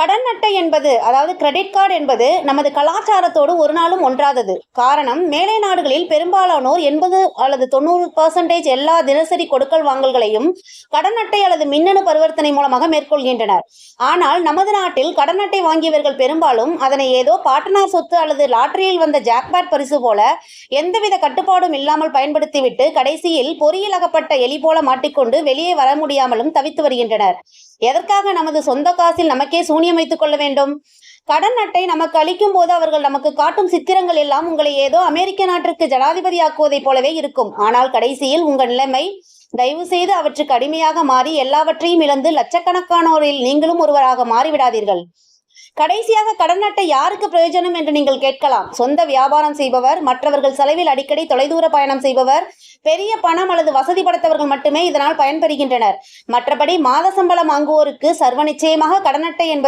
கடன் அட்டை என்பது, அதாவது கிரெடிட் கார்டு என்பது நமது கலாச்சாரத்தோடு ஒரு நாளும் ஒன்றாதது. காரணம், மேலை நாடுகளில் பெரும்பாலானோர் 80 அல்லது 90% எல்லா தினசரி கொடுக்கல் வாங்கல்களையும் கடன் அட்டை அல்லது மின்னணு பரிவர்த்தனை மூலமாக மேற்கொள்கின்றனர். ஆனால் நமது நாட்டில் கடன் அட்டை வாங்கியவர்கள் பெரும்பாலும் அதனை ஏதோ பாட்டனார் சொத்து அல்லது லாட்டரியில் வந்த ஜாக்பாட் பரிசு போல எந்தவித கட்டுப்பாடும் இல்லாமல் பயன்படுத்திவிட்டு கடைசியில் பொறியில் அகப்பட்ட எலி போல மாட்டிக்கொண்டு வெளியே வர முடியாமலும் தவித்து வருகின்றனர். எதற்காக நமது சொந்த காசில் நமக்கே சூனியம் வைத்துக் கொள்ள வேண்டும்? கடன் அட்டை நமக்கு அளிக்கும் போது அவர்கள் நமக்கு காட்டும் சித்திரங்கள் எல்லாம் உங்களை ஏதோ அமெரிக்க நாட்டிற்கு ஜனாதிபதியாக்குவதைப் போலவே இருக்கும். ஆனால் கடைசியில் உங்கள் நிலைமை, தயவு செய்து அவற்றுக்கு அடிமையாக மாறி எல்லாவற்றையும் இழந்து லட்சக்கணக்கானோரில் நீங்களும் ஒருவராக மாறிவிடாதீர்கள். கடைசியாக, கடன் அட்டை யாருக்கு பிரயோஜனம் என்று நீங்கள் கேட்கலாம். சொந்த வியாபாரம் செய்பவர், மற்றவர்கள் செலவில் அடிக்கடி தொலைதூர பயணம் செய்பவர், பெரிய பணம் அல்லது வசதி படைத்தவர்கள் மட்டுமே இதனால் பயன்பெறுகின்றனர். மற்றபடி மாத சம்பளம் வாங்குவோருக்கு சர்வ நிச்சயமாக கடன் அட்டை என்பது